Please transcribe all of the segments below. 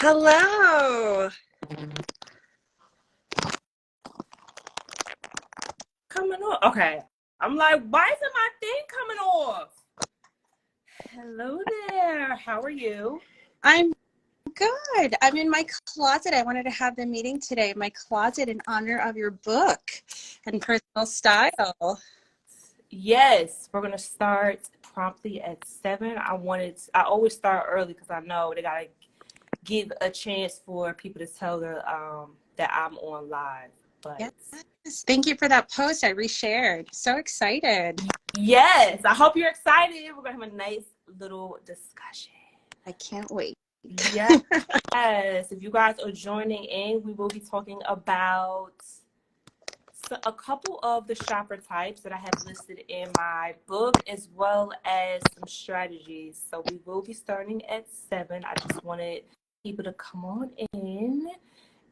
Hello. Coming off. Okay. I'm like, why isn't my thing coming off? Hello there. How are you? I'm good. I'm in my closet. I wanted to have the meeting today, my closet, in honor of your book and personal style. Yes, we're gonna start promptly at 7. I always start early because I know they gotta give a chance for people to tell that I'm on live. But Yes. Thank you for that post. I reshared. So excited. yes, I hope you're excited. We're gonna have a nice little discussion. I can't wait. Yes. If you guys are joining in, we will be talking about a couple of the shopper types that I have listed in my book, as well as some strategies. So we will be starting at 7. I just wanted people to come on in,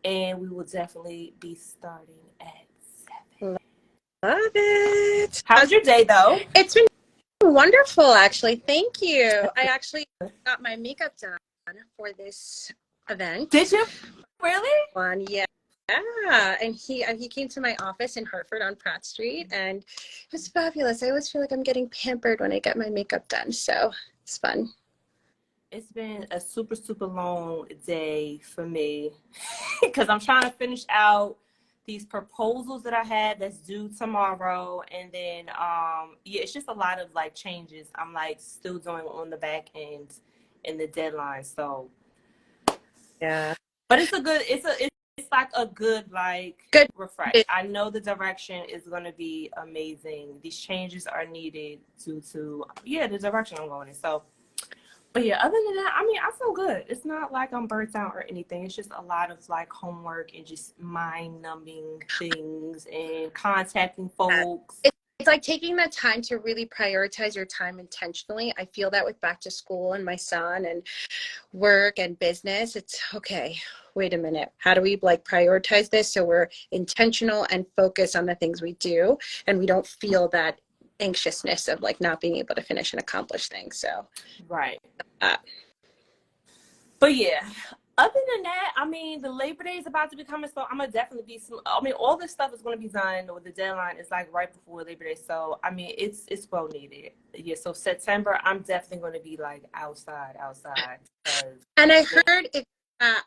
and we will definitely be starting at 7. Love it. How's your day, though? It's been wonderful, actually. Thank you. I actually got my makeup done for this event. Did you? Really? Yeah. Yeah, and he came to my office in Hartford on Pratt Street, and it was fabulous. I always feel like I'm getting pampered when I get my makeup done, so it's fun. It's been a super, super long day for me because I'm trying to finish out these proposals that I had that's due tomorrow. And then, yeah, it's just a lot of like changes I'm like still doing on the back end and the deadline. So, Yeah. but it's like a good, like Good. refresh. I know the direction is going to be amazing. These changes are needed due to, yeah, the direction I'm going in. So, but yeah, other than that, I mean, I feel good. It's not like I'm burnt out or anything. It's just a lot of like homework and just mind numbing things and contacting folks. It's like taking the time to really prioritize your time intentionally. I feel that with back to school and my son and work and business. It's okay. Wait a minute. How do we like prioritize this so we're intentional and focus on the things we do, and we don't feel that anxiousness of like not being able to finish and accomplish things. So Right. uh, But yeah, other than that, I mean, the Labor Day is about to be coming, so I'm gonna definitely be I mean, all this stuff is gonna be done, or the deadline is like right before Labor Day. So I mean, it's well needed. Yeah. So September, I'm definitely gonna be like outside. and I heard it.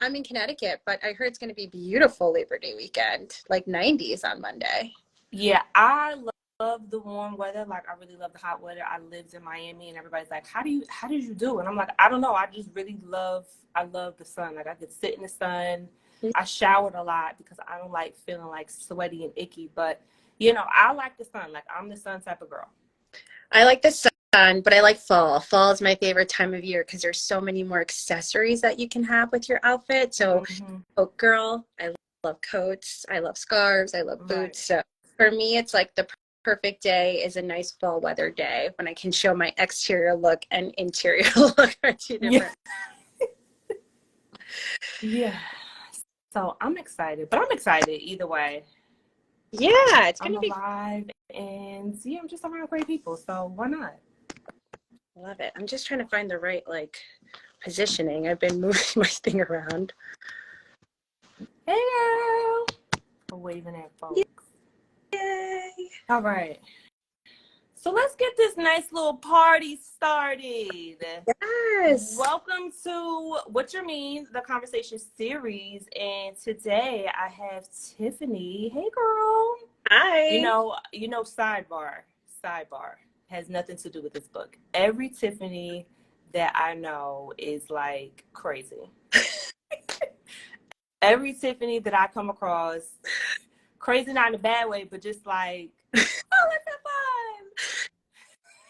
I'm in Connecticut, but I heard it's going to be beautiful Labor Day weekend, like 90s on Monday. Yeah, I love the warm weather. Like, I really love the hot weather. I lived in Miami, and everybody's like, how did you do? And I'm like, I don't know. I just really I love the sun. Like, I could sit in the sun. I showered a lot because I don't like feeling like sweaty and icky. But, you know, I like the sun. Like, I'm the sun type of girl. I like the sun, but I like fall. Fall is my favorite time of year because there's so many more accessories that you can have with your outfit. So, coat girl, I love coats. I love scarves. I love boots. Right. So for me, it's like the perfect day is a nice fall weather day when I can show my exterior look and interior look are two different. Yeah. So I'm excited, but I'm excited either way. Yeah, it's gonna be alive, and yeah, I'm just around great people, so why not? Love it. I'm just trying to find the right like positioning. I've been moving my thing around. Hey girl, we're waving at folks. Yay! All right. So let's get this nice little party started. Yes. Welcome to What You Mean, the conversation series. And today I have Tiffany. Hey girl. Hi. You know, sidebar has nothing to do with this book. Every Tiffany that I know is like crazy. Every Tiffany that I come across, crazy not in a bad way, but just like, oh, let's have fun.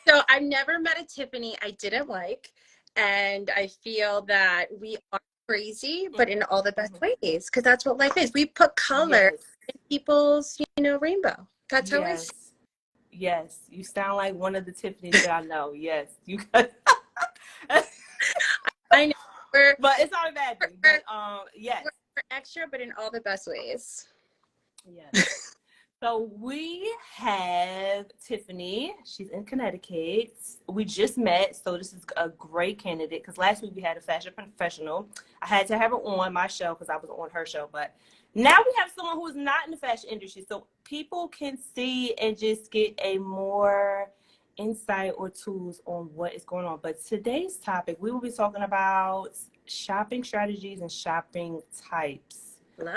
So I've never met a Tiffany I didn't like, and I feel that we are crazy, but in all the best ways, because that's what life is. We put color in people's, rainbow. That's how I see. Yes, you sound like one of the Tiffany's that I know. Yes, you got. I know, but it's not a bad thing. But yes, we're extra, but in all the best ways. Yes. So we have Tiffany. She's in Connecticut. We just met, so this is a great candidate because last week we had a fashion professional. I had to have her on my show because I was on her show, but now we have someone who is not in the fashion industry, so people can see and just get a more insight or tools on what is going on. But today's topic, we will be talking about shopping strategies and shopping types.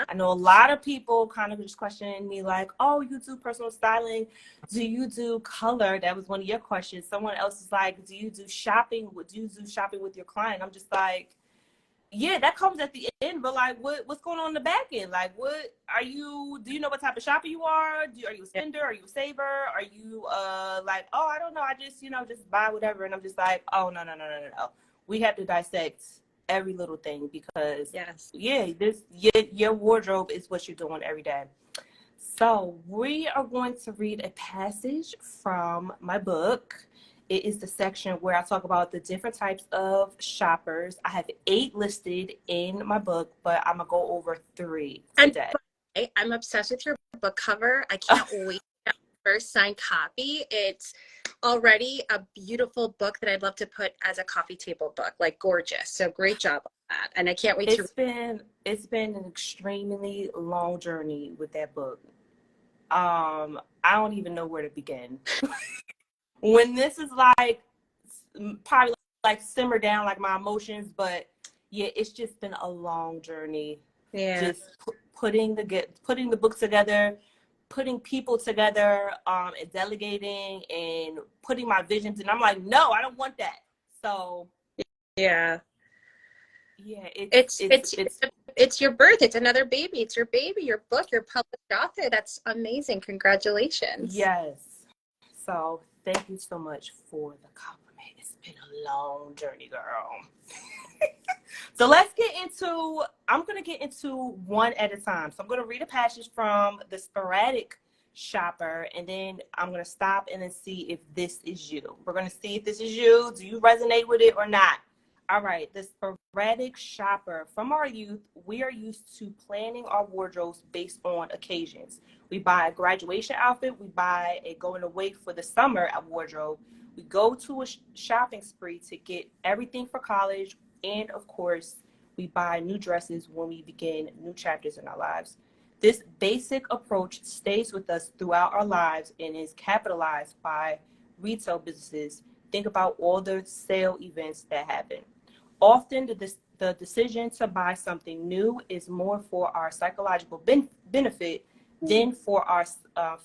I know a lot of people kind of just questioning me like, oh, you do personal styling. Do you do color? That was one of your questions. Someone else is like, do you do shopping? Do you do shopping with your client? I'm just like, yeah, that comes at the end. But like, what's going on in the back end? Like, what are you, do you know what type of shopper you are? Are you a spender? Are you a saver? Are you like, oh, I don't know. I just, just buy whatever. And I'm just like, oh, no. We have to dissect every little thing because your wardrobe is what you're doing every day. So we are going to read a passage from my book. It is the section where I talk about the different types of shoppers. I have 8 listed in my book, but I'm gonna go over 3 today. And I'm obsessed with your book cover. I can't wait for the first signed copy. It's already a beautiful book that I'd love to put as a coffee table book, like gorgeous. So great job on that. And I can't wait It's been an extremely long journey with that book. I don't even know where to begin. When this is like probably like simmer down like my emotions, but yeah, it's just been a long journey. Yeah. Just putting the book together, putting people together, and delegating and putting my visions. And I'm like, no, I don't want that. So yeah, it's your birth. It's another baby. It's your baby, your book, your published author. That's amazing. Congratulations. Yes. So thank you so much for the compliment. It's been a long journey, girl. So I'm going to get into one at a time. So I'm going to read a passage from The Sporadic Shopper, and then I'm going to stop and then see if this is you. We're going to see if this is you. Do you resonate with it or not? All right. The Sporadic Shopper. From our youth, we are used to planning our wardrobes based on occasions. We buy a graduation outfit. We buy a going away for the summer wardrobe. We go to a shopping spree to get everything for college. And of course, we buy new dresses when we begin new chapters in our lives. This basic approach stays with us throughout our lives and is capitalized by retail businesses. Think about all the sale events that happen. Often, the decision to buy something new is more for our psychological benefit than for our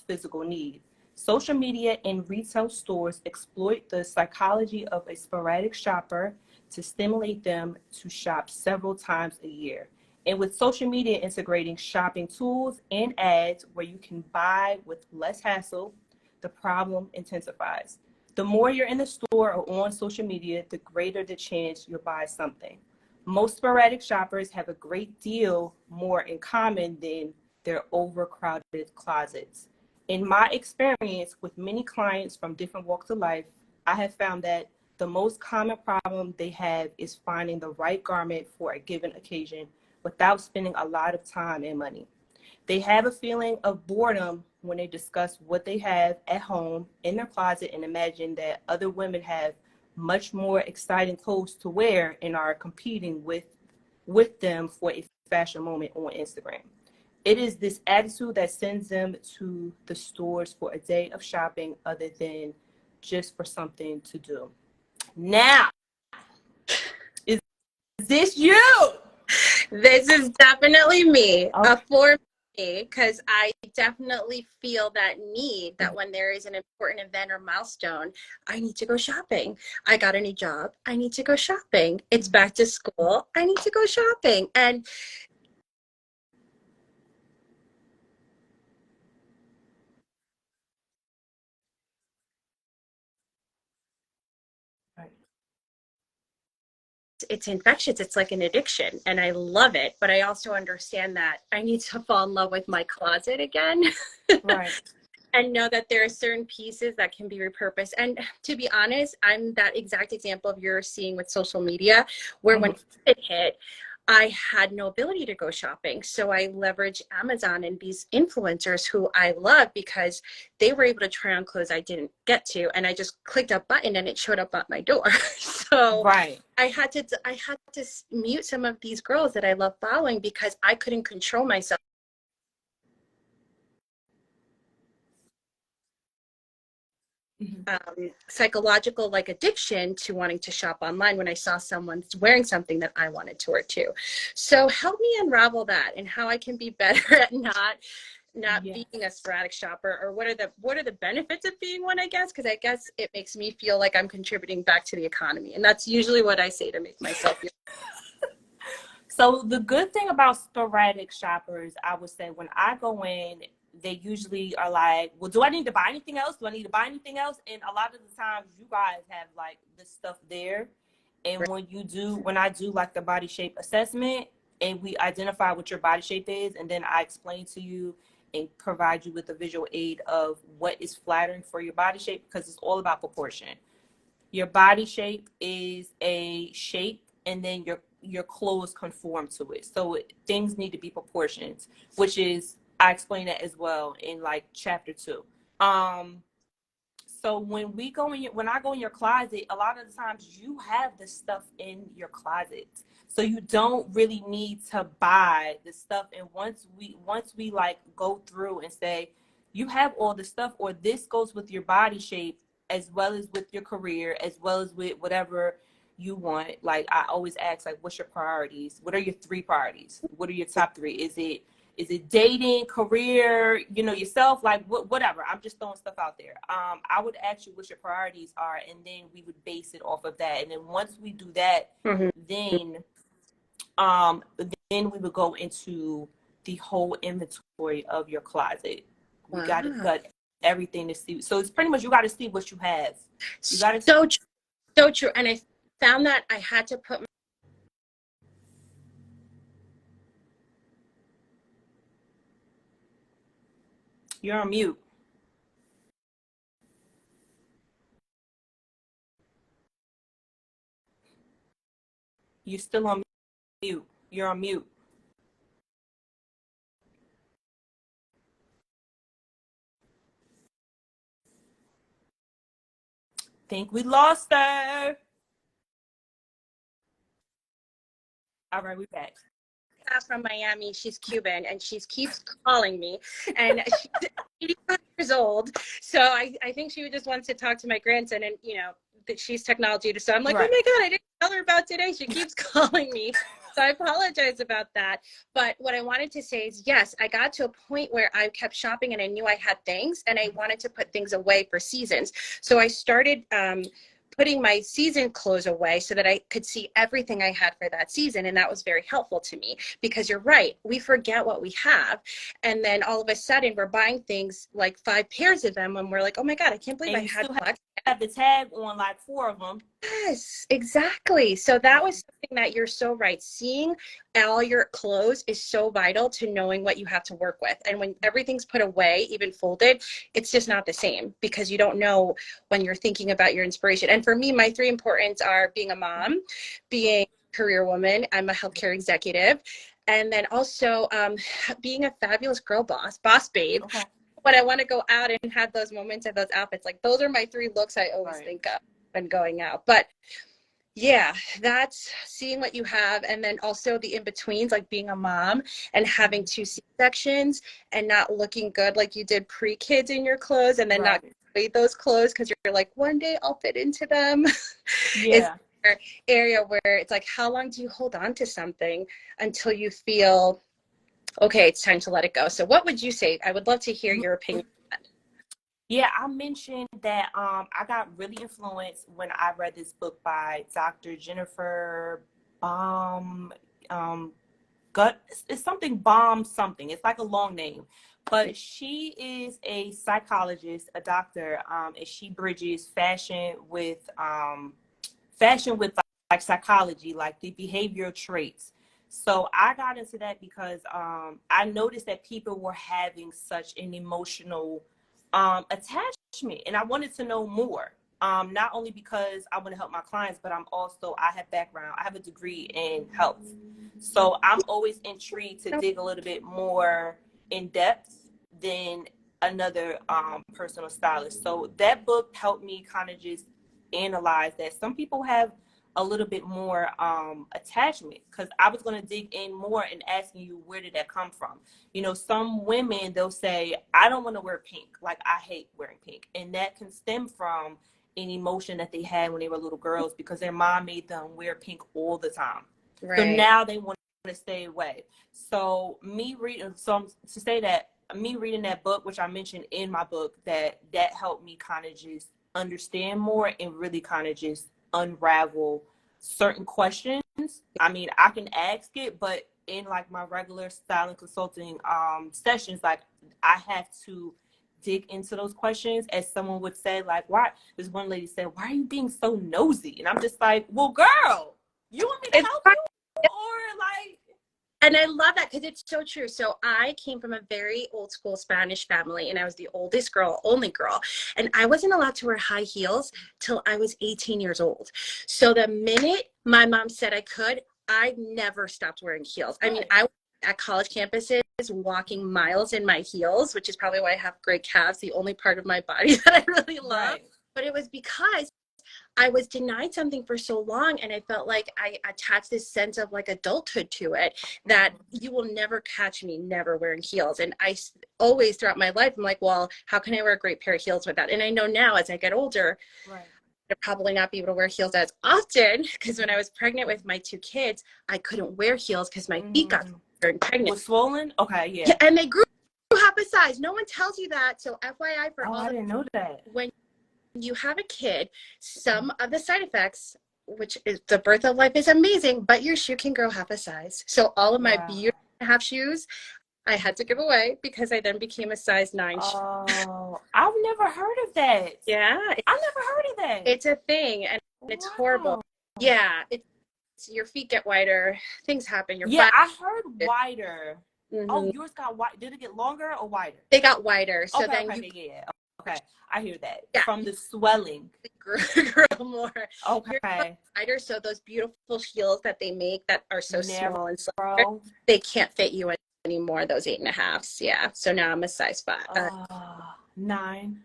physical need. Social media and retail stores exploit the psychology of a sporadic shopper to stimulate them to shop several times a year. And with social media integrating shopping tools and ads where you can buy with less hassle, the problem intensifies. The more you're in the store or on social media, the greater the chance you'll buy something. Most sporadic shoppers have a great deal more in common than their overcrowded closets. In my experience with many clients from different walks of life, I have found that the most common problem they have is finding the right garment for a given occasion without spending a lot of time and money. They have a feeling of boredom when they discuss what they have at home in their closet and imagine that other women have much more exciting clothes to wear and are competing with them for a fashion moment on Instagram. It is this attitude that sends them to the stores for a day of shopping other than just for something to do. Now, is this you? This is definitely me. For me, because I definitely feel that need that when there is an important event or milestone, I need to go shopping. I got a new job. I need to go shopping. It's back to school. I need to go shopping. And it's infectious. It's like an addiction, and I love it. But I also understand that I need to fall in love with my closet again. Right. And know that there are certain pieces that can be repurposed. And to be honest, I'm that exact example of you're seeing with social media, where when it hit, I had no ability to go shopping. So I leveraged Amazon and these influencers who I love because they were able to try on clothes I didn't get to. And I just clicked a button and it showed up at my door. So Right. I had to mute some of these girls that I love following because I couldn't control myself. Psychological like addiction to wanting to shop online when I saw someone wearing something that I wanted to wear too. So help me unravel that and how I can be better at not Yeah. being a sporadic shopper, or what are the benefits of being one, I guess, because I guess it makes me feel like I'm contributing back to the economy, and that's usually what I say to make myself feel. So the good thing about sporadic shoppers, I would say, when I go in, they usually are like, well, do I need to buy anything else? Do I need to buy anything else? And a lot of the times you guys have like this stuff there. And when I do like the body shape assessment and we identify what your body shape is, and then I explain to you and provide you with a visual aid of what is flattering for your body shape, because it's all about proportion. Your body shape is a shape, and then your clothes conform to it. So things need to be proportions, which is, I explain that as well in like chapter 2. Um, so when I go in your closet, a lot of the times you have the stuff in your closet. So you don't really need to buy the stuff. And once we like go through and say, you have all the stuff, or this goes with your body shape as well as with your career, as well as with whatever you want. Like I always ask, like, what's your priorities? What are your 3 priorities? What are your top 3? Is it dating, career, yourself, like whatever. I'm just throwing stuff out there. I would ask you what your priorities are, and then we would base it off of that. And then once we do that, Mm-hmm. then um then we would go into the whole inventory of your closet. We got to Wow. gut everything to see. So it's pretty much, you got to see what you have. You got to. So true, so true. And I found that I had to put You're on mute. You're still on mute. You're on mute. Think we lost her. All right, we're back. from Miami. She's Cuban, and she keeps calling me, and she's 85 years old. So I think she just wants to talk to my grandson, and that she's technology. So I'm like, oh Right. my God, I didn't tell her about today. She keeps calling me. So I apologize about that. But what I wanted to say is, yes, I got to a point where I kept shopping and I knew I had things and I wanted to put things away for seasons. So I started putting my season clothes away so that I could see everything I had for that season. And that was very helpful to me, because you're right. We forget what we have. And then all of a sudden we're buying things like 5 pairs of them when we're like, oh my God, I can't believe And I you had still black. have the tag on like 4 of them. Yes, exactly. So that was something that you're so right. Seeing all your clothes is so vital to knowing what you have to work with. And when everything's put away, even folded, it's just not the same, because you don't know when you're thinking about your inspiration. And for me, my 3 importance are being a mom, being a career woman, I'm a healthcare executive, and then also being a fabulous girl boss babe. Okay. When I want to go out and have those moments and those outfits, like those are my 3 looks I always Right. think of when going out. But yeah, that's seeing what you have, and then also the in-betweens, like being a mom and having 2 C-sections and not looking good like you did pre-kids in your clothes, and then not Right. weight those clothes because you're like, one day I'll fit into them. Is Yeah. there an area where it's like, how long do you hold on to something until you feel okay, it's time to let it go? So what would you say? I would love to hear your opinion. Yeah, I mentioned that I got really influenced when I read this book by Dr. Jennifer Baum. Gut, it's something Baum something. It's like a long name, but she is a psychologist, a doctor, and she bridges fashion with like psychology, like the behavioral traits. So I got into that because I noticed that people were having such an emotional attachment, and I wanted to know more. not only because I want to help my clients, but I have a degree in health. So I'm always intrigued to dig a little bit more in depth than another personal stylist. So that book helped me kind of just analyze that some people have a little bit more attachment, because I was going to dig in more and asking you, where did that come from? You know, some women, they'll say, I don't want to wear pink. Like, I hate wearing pink. And that can stem from an emotion that they had when they were little girls, because their mom made them wear pink all the time. Right. So now they want to stay away. So me reading that book, which I mentioned in my book, that helped me kind of just understand more and really kind of just unravel certain questions. I mean, I can ask it, but in like my regular styling consulting sessions, like, I have to dig into those questions, as someone would say, like, why, this one lady said, why are you being so nosy? And I'm just like, well, girl, you want me to help you? Or like, and I love that, because it's so true. So I came from a very old school Spanish family, and I was the oldest girl, only girl. And I wasn't allowed to wear high heels till I was 18 years old. So the minute my mom said I could, I never stopped wearing heels. I mean, I was at college campuses walking miles in my heels, which is probably why I have great calves, the only part of my body that I really love. Right. But it was because I was denied something for so long, and I felt like I attached this sense of like adulthood to it, that you will never catch me never wearing heels. And I always, throughout my life, I'm like, well, how can I wear a great pair of heels with that? And I know now, as I get older, right, I'll probably not be able to wear heels as often, because when I was pregnant with my 2 kids, I couldn't wear heels because my feet got during pregnancy. Was swollen? Okay, yeah. And they grew half a size. No one tells you that. So FYI for all I didn't know that. When you have a kid, some of the side effects, which is the birth of life, is amazing, but your shoe can grow half a size. So all of my beautiful half shoes I had to give away, because I then became a size 9 shoe. Oh, I've never heard of that. Yeah, I've never heard of that. It's a thing, and it's horrible. Yeah, it's your feet get wider, things happen. I heard wider. Oh, yours got wide. Did it get longer or wider? They got wider. So okay, then okay, I hear that. Yeah. From the swelling. Grow more. Okay. Wider, so those beautiful heels that they make that are so small and slender, they can't fit you anymore, those 8.5s. Yeah. So now I'm a size 5. 9.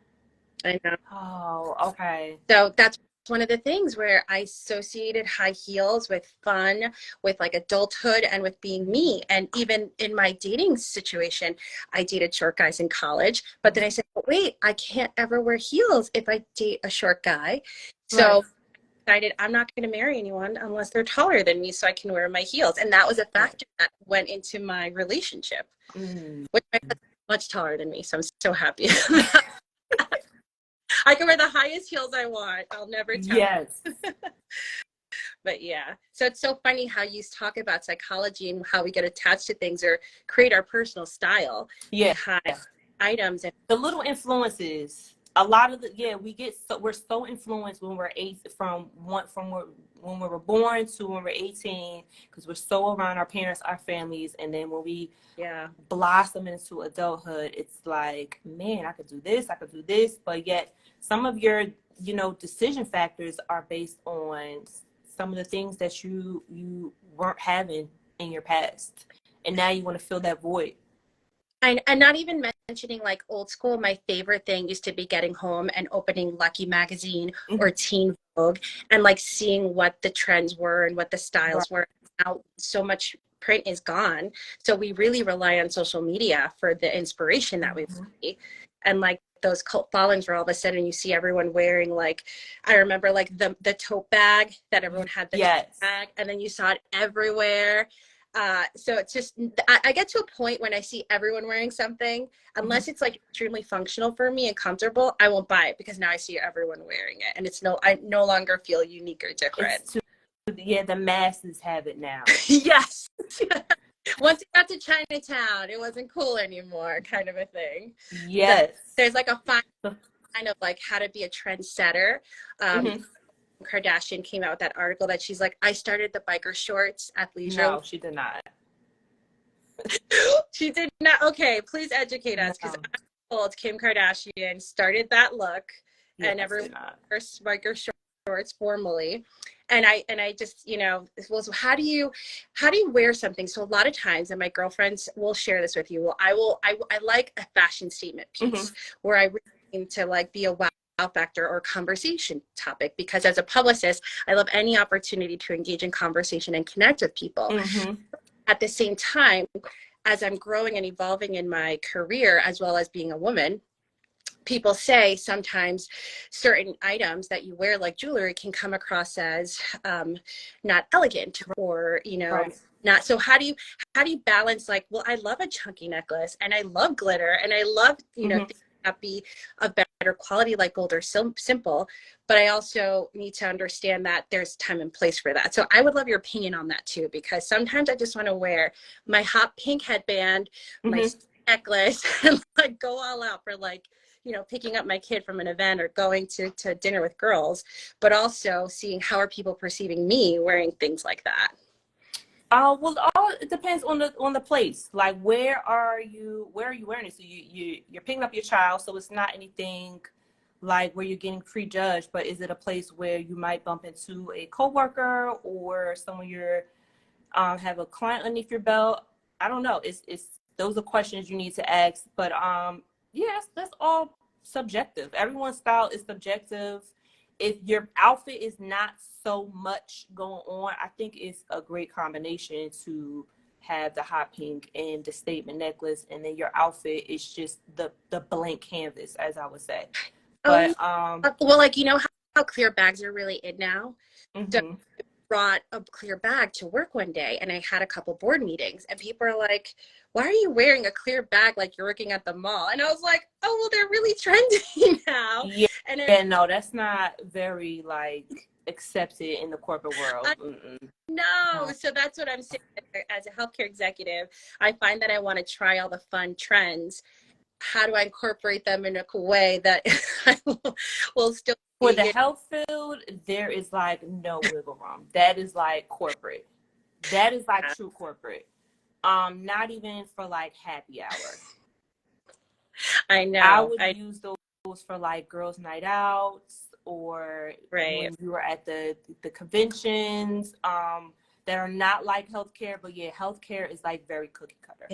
I know. Oh, okay. So that's one of the things where I associated high heels with fun, with like adulthood, and with being me. And even in my dating situation, I dated short guys in college, but then I said, oh, wait, I can't ever wear heels if I date a short guy. So I decided I'm not going to marry anyone unless they're taller than me, so I can wear my heels. And that was a factor that went into my relationship, which my husband's much taller than me. So I'm so happy. I can wear the highest heels I want. I'll never tell. Yes. But yeah, so it's so funny how you talk about psychology and how we get attached to things or create our personal style. Yeah. Items and the little influences. A lot of we're so influenced when we're when we were born to when we're 18, because we're so around our parents, our families, and then when we blossom into adulthood, it's like, man, I could do this, but yet some of your decision factors are based on some of the things that you weren't having in your past, and now you want to fill that void. And not even mentioning like old school, my favorite thing used to be getting home and opening Lucky magazine or Teen Vogue and like seeing what the trends were and what the styles were. Now so much print is gone, so we really rely on social media for the inspiration that we see. And like those cult followings where all of a sudden you see everyone wearing, like, I remember like the tote bag that everyone had, the tote bag, and then you saw it everywhere. So it's just, I get to a point when I see everyone wearing something, unless it's like extremely functional for me and comfortable, I won't buy it, because now I see everyone wearing it, and I no longer feel unique or different. The masses have it now. Yes. Once it got to Chinatown, it wasn't cool anymore, kind of a thing. Yes. There's like a fine kind of like how to be a trendsetter. Kardashian came out with that article that she's like, I started the biker shorts athleisure. No, she did not. She did not. Okay, please educate us, because I'm told Kim Kardashian started that look, Yeah, and everyone absolutely not. wears biker shorts formally. And I just, well, so how do you wear something? So a lot of times, and my girlfriends will share this with you. Well, I like a fashion statement piece where I really aim to like be a wow factor or conversation topic, because as a publicist, I love any opportunity to engage in conversation and connect with people. At the same time, as I'm growing and evolving in my career, as well as being a woman, people say sometimes certain items that you wear, like jewelry, can come across as not elegant, or Right. not. So how do you balance, like, well, I love a chunky necklace and I love glitter and I love things that be of better quality, like gold or simple, but I also need to understand that there's time and place for that. So I would love your opinion on that too, because sometimes I just want to wear my hot pink headband, my necklace, and like go all out for, like, picking up my kid from an event or going to dinner with girls, but also seeing how are people perceiving me wearing things like that. Well, it depends on the place. Like, where are you wearing it? So you're picking up your child, so it's not anything like where you're getting prejudged, but is it a place where you might bump into a coworker or someone you're have a client underneath your belt? I don't know. It's those are questions you need to ask. But yes, that's all subjective. Everyone's style is subjective. If your outfit is not so much going on, I think it's a great combination to have the hot pink and the statement necklace, and then your outfit is just the blank canvas, as I would say. But well, like, how clear bags are really in now. So I brought a clear bag to work one day, and I had a couple board meetings, and people are like, why are you wearing a clear bag like you're working at the mall? And I was like, oh, well, they're really trendy now. Yeah, and no, that's not very like accepted in the corporate world. No, so that's what I'm saying. As a healthcare executive, I find that I want to try all the fun trends. How do I incorporate them in a way that I will still For be, the health field, there is like no wiggle room. That is like corporate. That is like true corporate. Not even for like happy hour. I know. I would use those for like girls' night outs, or Right. when you were at the conventions that are not like healthcare. But yeah, healthcare is like very cookie cutter.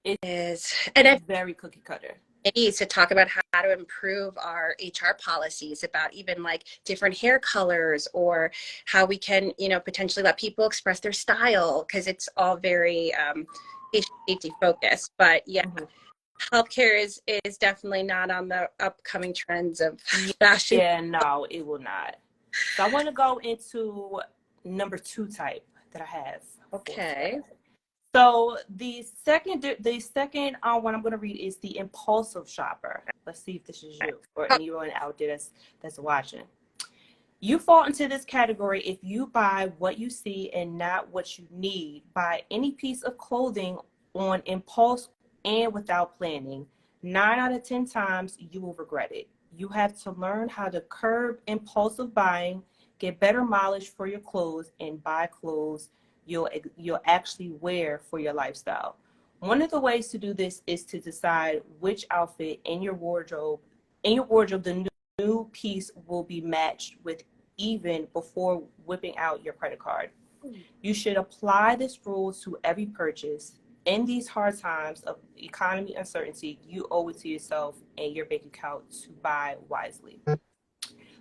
It is. And it's very cookie cutter. It needs to talk about how to improve our HR policies, about even like different hair colors, or how we can, potentially let people express their style, because it's all very safety focused. But yeah, healthcare is definitely not on the upcoming trends of fashion. Yeah, no, it will not. So I want to go into number 2 type that I have. Okay. So the second one I'm going to read is the impulsive shopper. Let's see if this is you or anyone out there that's watching. You fall into this category if you buy what you see and not what you need. Buy any piece of clothing on impulse and without planning. 9 out of 10 times you will regret it. You have to learn how to curb impulsive buying, get better mileage for your clothes, and buy clothes you'll actually wear for your lifestyle. One of the ways to do this is to decide which outfit in your wardrobe the new piece will be matched with even before whipping out your credit card. You should apply this rule to every purchase. In these hard times of economy uncertainty, you owe it to yourself and your bank account to buy wisely.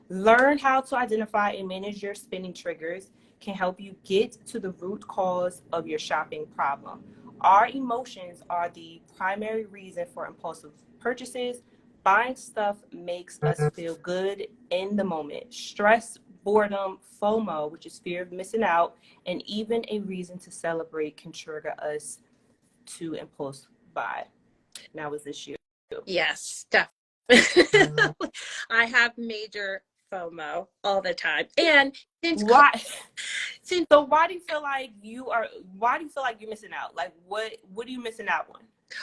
Learn how to identify and manage your spending triggers can help you get to the root cause of your shopping problem. Our emotions are the primary reason for impulsive purchases. Buying stuff makes us feel good in the moment. Stress, boredom, FOMO, which is fear of missing out, and even a reason to celebrate can trigger us to impulse buy. Now, is this you? Yes, definitely. I have major FOMO all the time. And why do you feel like you're missing out? Like, what are you missing out on?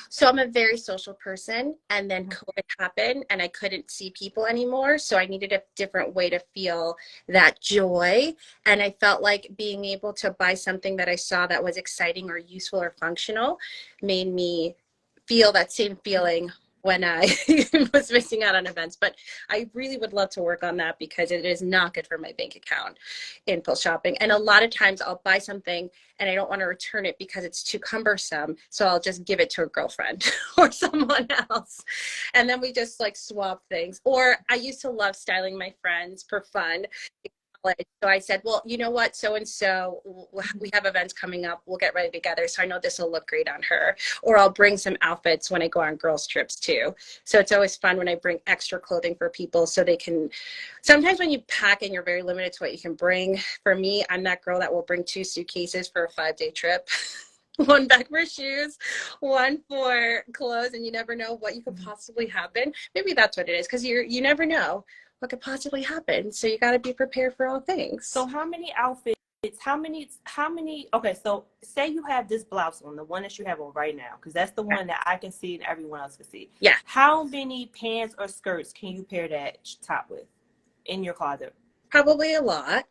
So I'm a very social person, and then COVID happened and I couldn't see people anymore. So I needed a different way to feel that joy. And I felt like being able to buy something that I saw that was exciting or useful or functional made me feel that same feeling when I was missing out on events. But I really would love to work on that because it is not good for my bank account, impulse shopping. And a lot of times I'll buy something and I don't want to return it because it's too cumbersome. So I'll just give it to a girlfriend or someone else. And then we just like swap things. Or I used to love styling my friends for fun. So I said, well, you know what? So and so, we have events coming up. We'll get ready together. So I know this will look great on her. Or I'll bring some outfits when I go on girls' trips too. So it's always fun when I bring extra clothing for people so they can. Sometimes when you pack and you're very limited to what you can bring. For me, I'm that girl that will bring 2 suitcases for a 5-day trip. One bag for shoes, one for clothes, and you never know what you could possibly happen. Maybe that's what it is, because you never know what could possibly happen. So you got to be prepared for all things. So how many outfits, okay, so say you have this blouse on, the one that you have on right now, because that's the one that I can see and everyone else can see. Yeah. How many pants or skirts can you pair that top with in your closet? Probably a lot.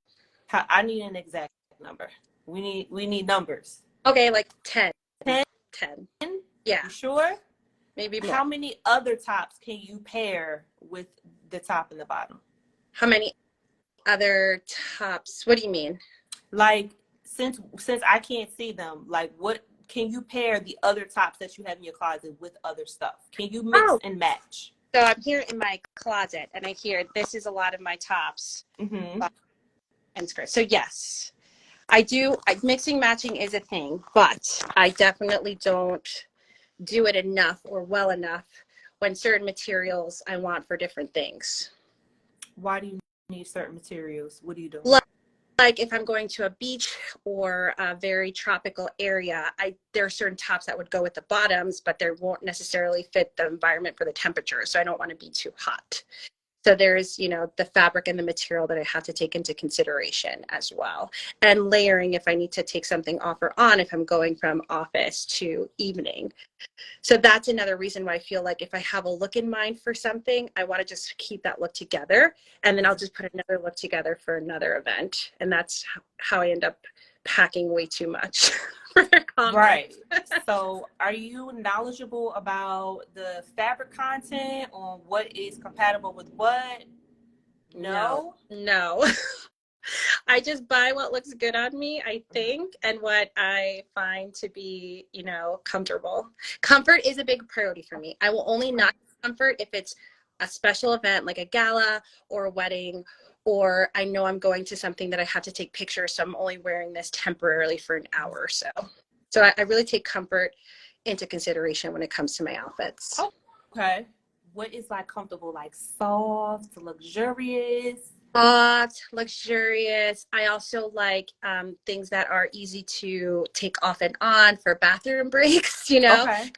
I need an exact number. We need numbers. Okay, like 10. 10? 10. Yeah. You sure? Maybe more. How many other tops can you pair with the top and the bottom? How many other tops? What do you mean? Like, since I can't see them, like, what can you pair the other tops that you have in your closet with other stuff? Can you mix and match? So I'm here in my closet, and I hear this is a lot of my tops and skirts. So yes, I do. Mixing matching is a thing, but I definitely don't do it enough or well enough when certain materials I want for different things. Why do you need certain materials? What do you do? Like if I'm going to a beach or a very tropical area, there are certain tops that would go with the bottoms, but they won't necessarily fit the environment for the temperature. So I don't want to be too hot. So there's, the fabric and the material that I have to take into consideration as well. And layering if I need to take something off or on if I'm going from office to evening. So that's another reason why I feel like if I have a look in mind for something, I want to just keep that look together. And then I'll just put another look together for another event. And that's how I end up packing way too much. Right. So are you knowledgeable about the fabric content on what is compatible with what? No. I just buy what looks good on me, I think, and what I find to be, comfortable. Comfort is a big priority for me. I will only not comfort if it's a special event like a gala or a wedding, or I know I'm going to something that I have to take pictures, so I'm only wearing this temporarily for an hour or so. So I really take comfort into consideration when it comes to my outfits. Okay. What is like comfortable, like soft, luxurious? Soft, luxurious. I also like things that are easy to take off and on for bathroom breaks, Okay.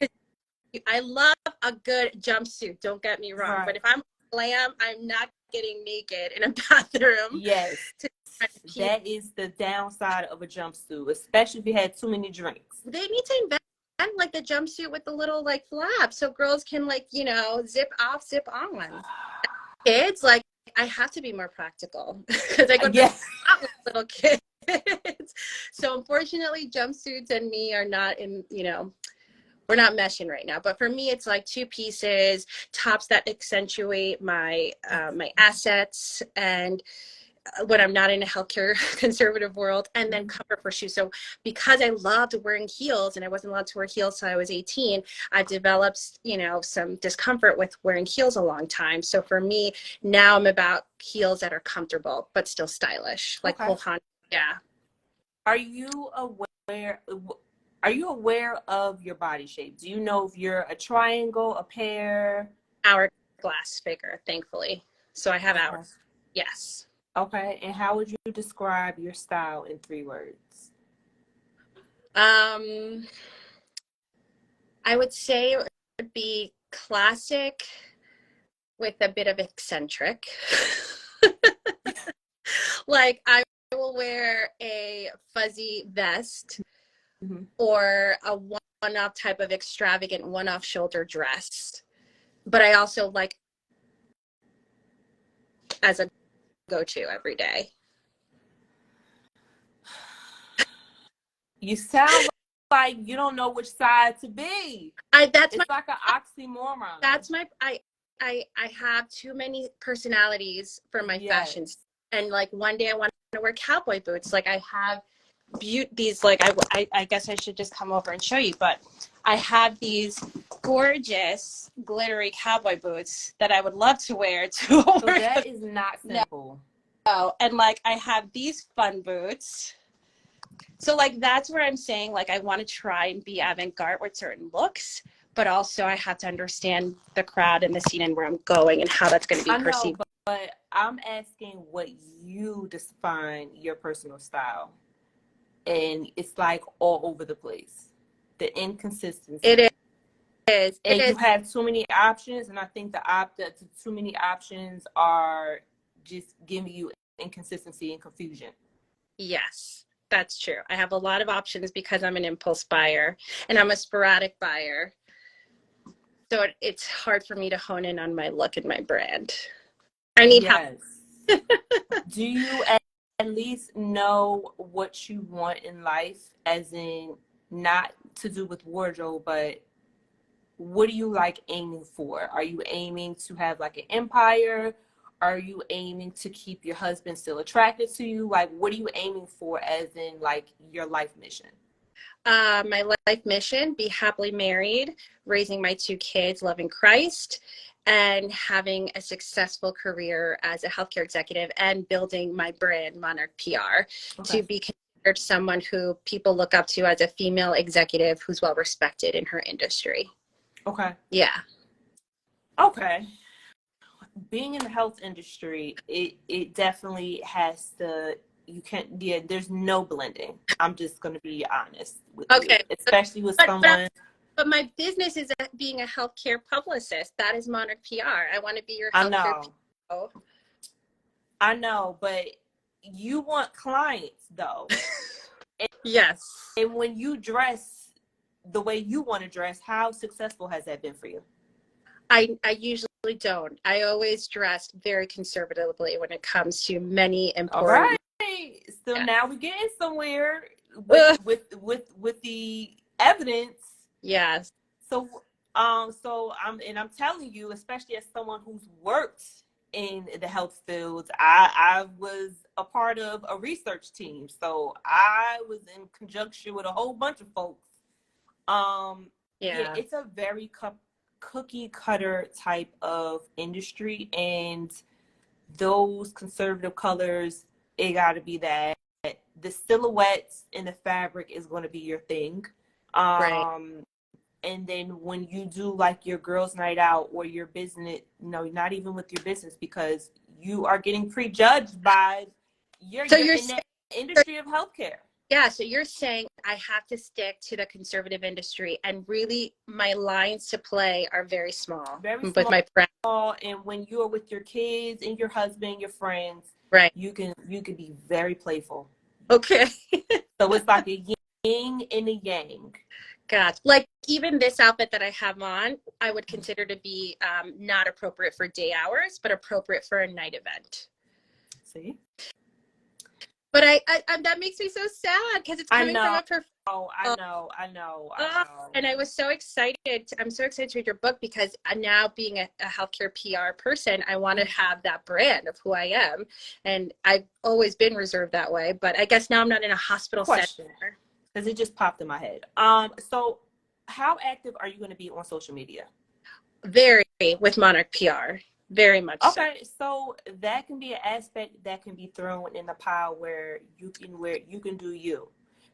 I love a good jumpsuit, don't get me wrong. Right. But if I'm glam, I'm not getting naked in a bathroom. Yes. That is the downside of a jumpsuit, especially if you had too many drinks. They need to invent like the jumpsuit with the little like flap so girls can zip off, zip on. Kids, like, I have to be more practical because I go to with little kids. So unfortunately, jumpsuits and me are not in, we're not meshing right now. But for me, it's like 2 pieces, tops that accentuate my my assets and when I'm not in a healthcare conservative world, and then comfort for shoes. So because I loved wearing heels and I wasn't allowed to wear heels till I was 18, I developed, some discomfort with wearing heels a long time. So for me, now I'm about heels that are comfortable, but still stylish, like full on. Yeah. Are you aware of your body shape? Do you know if you're a triangle, a pear? Hourglass figure, thankfully. So I have hours. Yes. Okay, and how would you describe your style in 3 words? I would say it would be classic with a bit of eccentric. Like I will wear a fuzzy vest or a one-off type of extravagant one-off shoulder dress. But I also like as a go-to every day. You sound like you don't know which side to be. That's it's like an oxymoron. That's my I have too many personalities for my fashions. And like one day I want to wear cowboy boots. Like I have these, like I guess I should just come over and show you, but I have these gorgeous glittery cowboy boots that I would love to wear to so that is not simple. No. And like I have these fun boots. So like that's where I'm saying like I want to try and be avant-garde with certain looks, but also I have to understand the crowd and the scene and where I'm going and how that's going to be perceived. But I'm asking what you define your personal style. And it's like all over the place. The inconsistency. It is. And you have too many options, and I think the too many options are just giving you inconsistency and confusion. Yes, that's true. I have a lot of options because I'm an impulse buyer and I'm a sporadic buyer. So it's hard for me to hone in on my look and my brand. I need help. Do you at least know what you want in life, as in not to do with wardrobe, but what do you like aiming for? Are you aiming to have like an empire? Are you aiming to keep your husband still attracted to you? Like, what are you aiming for as in like your life mission? My life mission, be happily married, raising my 2 kids, loving Christ, and having a successful career as a healthcare executive and building my brand, Monarch PR, to be considered someone who people look up to as a female executive who's well respected in her industry. Okay. Yeah. Okay. Being in the health industry, it definitely has to, there's no blending. I'm just going to be honest with you. Especially with someone. But my business is being a healthcare publicist. That is Monarch PR. I want to be your healthcare PR. I know, but you want clients though. Yes. And when you dress the way you want to dress, how successful has that been for you? I usually don't. I always dress very conservatively when it comes to many important. All right. So now we're getting somewhere with the evidence. Yes. So I'm telling you, especially as someone who's worked in the health field, I was a part of a research team. So I was in conjunction with a whole bunch of folks. It's a very cookie cutter type of industry, and those conservative colors, it got to be that. The silhouettes and the fabric is going to be your thing. Right. And then when you do like your girls' night out or your business, not even with your business, because you are getting prejudged by you're in the industry of healthcare. Yeah, so you're saying I have to stick to the conservative industry, and really my lines to play are very small. With my friends. And when you're with your kids and your husband, your friends, right, you can be very playful. Okay. So it's like a yin and a yang. God, like even this outfit that I have on, I would consider to be not appropriate for day hours, but appropriate for a night event. See? But I that makes me so sad because it's coming from a professional. I know. And I was so excited. I'm so excited to read your book because now being a healthcare PR person, I want to have that brand of who I am. And I've always been reserved that way. But I guess now I'm not in a hospital setting. Because it just popped in my head. So how active are you going to be on social media? Very, with Monarch PR. Very much okay, so that can be an aspect that can be thrown in the pile where you can do you.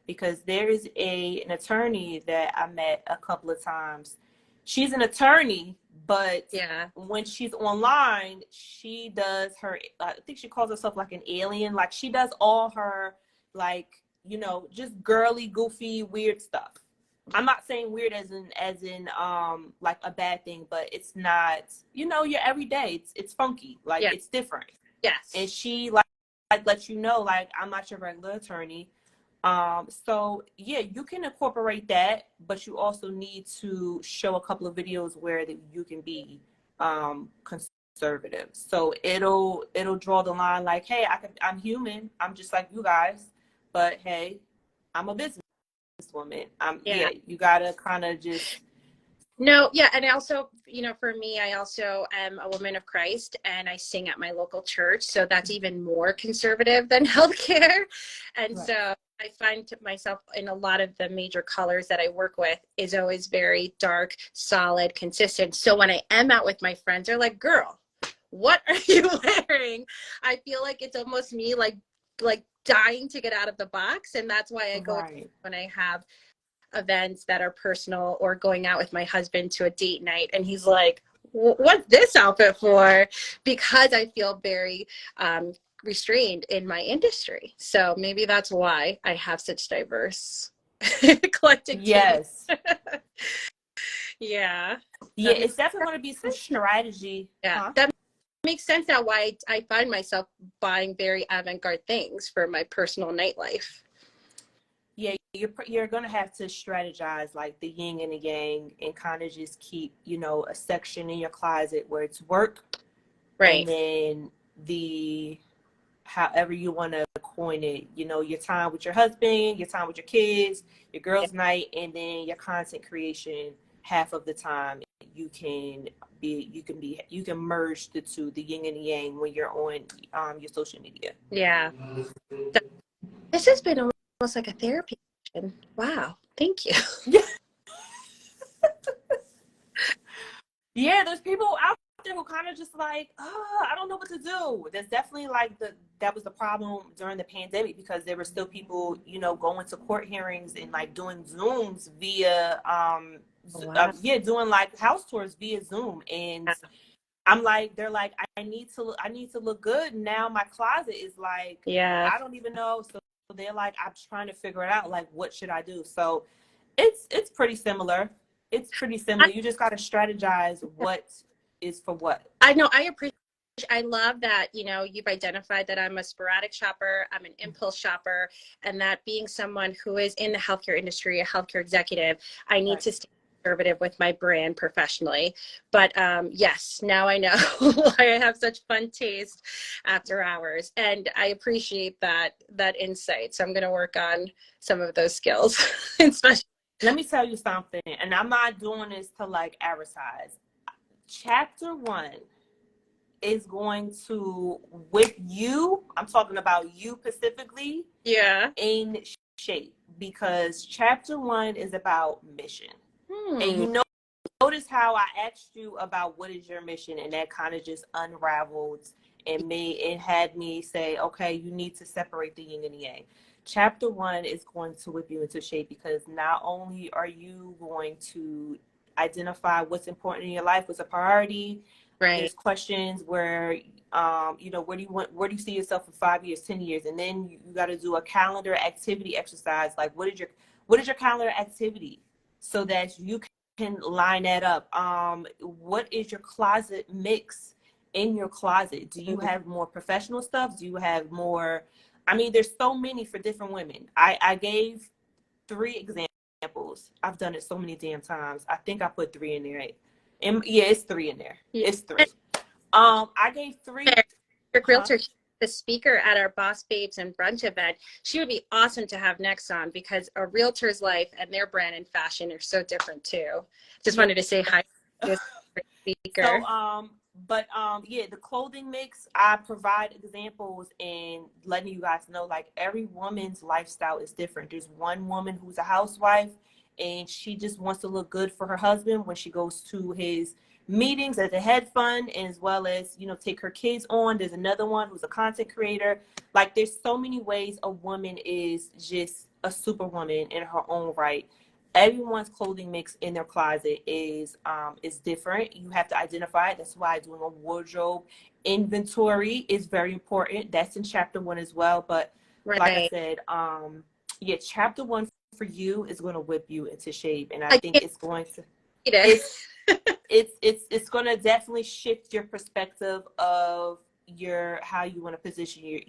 Because there is an attorney that I met a couple of times. She's an attorney, but when she's online, she does her, I think she calls herself like an alien. Like she does all her like, just girly, goofy, weird stuff. I'm not saying weird as in like a bad thing, but it's not, your everyday. It's funky. Like it's different. Yes. And she like lets you know, like, I'm not your regular attorney. So you can incorporate that, but you also need to show a couple of videos where that you can be conservative. So it'll draw the line like, hey, I'm human. I'm just like you guys, but hey, I'm a businesswoman. businesswoman. Yeah. You gotta kind of just. No, yeah, and also, for me, I also am a woman of Christ and I sing at my local church, so that's even more conservative than healthcare. And Right. so I find myself in a lot of the major colors that I work with is always very dark, solid, consistent. So when I am out with my friends, they're like, "Girl, what are you wearing?" I feel like it's almost me like dying to get out of the box, and that's why I go Right. when I have events that are personal or going out with my husband to a date night and he's like, what's this outfit for? Because I feel very restrained in my industry, so maybe that's why I have such diverse eclectic taste. Yes. Yeah, Yeah, that makes, it's definitely going to be some strategy, yeah, huh? that makes sense now why I find myself buying very avant-garde things for my personal nightlife. Yeah, you're gonna have to strategize like the yin and the yang, and kind of just keep, a section in your closet where it's work, and Right. then the however you want to coin it, your time with your husband, your time with your kids, your Yeah. girls' night, and then your content creation half of the time. You can merge the two, the yin and the yang, when you're on your social media. Yeah. This has been almost like a therapy session. Wow. Thank you. Yeah, there's people out there who kind of just like, oh, I don't know what to do. There's definitely like that was the problem during the pandemic, because there were still people, going to court hearings and like doing Zooms via, Wow. doing like house tours via Zoom. And I'm like, they're like, I need to look good. Now my closet is like, Yeah. I don't even know. So they're like, I'm trying to figure it out. Like, what should I do? So it's pretty similar. It's pretty I, similar. You just got to strategize what is for what. I know. I love that, you've identified that I'm a sporadic shopper, I'm an impulse shopper, and that being someone who is in the healthcare industry, a healthcare executive, I need Right. to stay conservative with my brand professionally. But yes, now I know why I have such fun taste after hours. And I appreciate that insight. So I'm going to work on some of those skills, especially. Let me tell you something, and I'm not doing this to like advertise. Chapter 1 is going to whip you. I'm talking about you specifically Yeah. in shape, because chapter 1 is about mission. And Hmm. notice how I asked you about what is your mission, and that kind of just unraveled and had me say, okay, you need to separate the yin and the yang. Chapter 1 is going to whip you into shape, because not only are you going to identify what's important in your life, what's a priority. Right. There's questions where where do you see yourself in 5 years, 10 years, and then you got to do a calendar activity exercise. Like, what is your calendar activity, so that you can line that up. What is your closet mix in your closet? Do you have more professional stuff? Do you have more? I mean, there's so many for different women. I gave 3 examples. I've done it so many damn times. I think I put 3 in there. And yeah, it's 3 in there. Yeah. It's 3. I gave 3. Huh? Realtor, the speaker at our Boss Babes and Brunch event. She would be awesome to have next on, because a realtor's life and their brand and fashion are so different too. Just wanted to say hi to this speaker. So, yeah, the clothing mix, I provide examples and letting you guys know, like, every woman's lifestyle is different. There's one woman who's a housewife and she just wants to look good for her husband when she goes to his meetings as a head fund, and as well as, take her kids on. There's another one who's a content creator. Like, there's so many ways a woman is just a superwoman in her own right. Everyone's clothing mix in their closet is different. You have to identify it. That's why doing a wardrobe inventory is very important. That's in chapter 1 as well. But like I Right. said, yeah, chapter 1 for you is going to whip you into shape, and I I think can't it's going to read it. it's it's going to definitely shift your perspective of how you want to position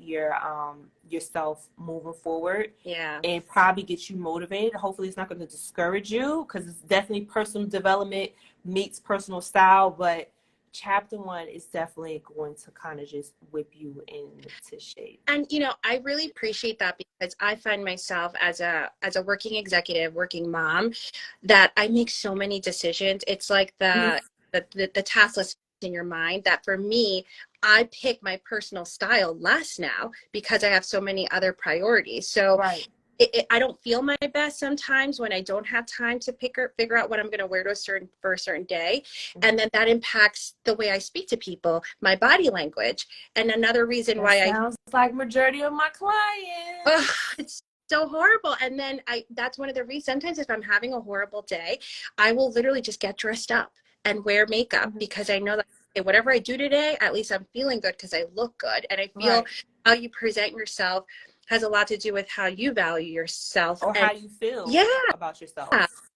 yourself moving forward, Yeah. and probably get you motivated. Hopefully it's not going to discourage you, because it's definitely personal development meets personal style. But chapter 1 is definitely going to kind of just whip you into shape. And I really appreciate that, because I find myself as a working executive, working mom, that I make so many decisions. It's like the task list in your mind, that for me, I pick my personal style less now because I have so many other priorities. So right. I don't feel my best sometimes when I don't have time to figure out what I'm going to wear for a certain day. And then that impacts the way I speak to people, my body language. And another reason why sounds like majority of my clients. it's so horrible. And then that's one of the reasons, sometimes if I'm having a horrible day, I will literally just get dressed up and wear makeup, because I know that, okay, whatever I do today, at least I'm feeling good because I look good. And I feel how you present yourself has a lot to do with how you value yourself, or and how you feel about yourself.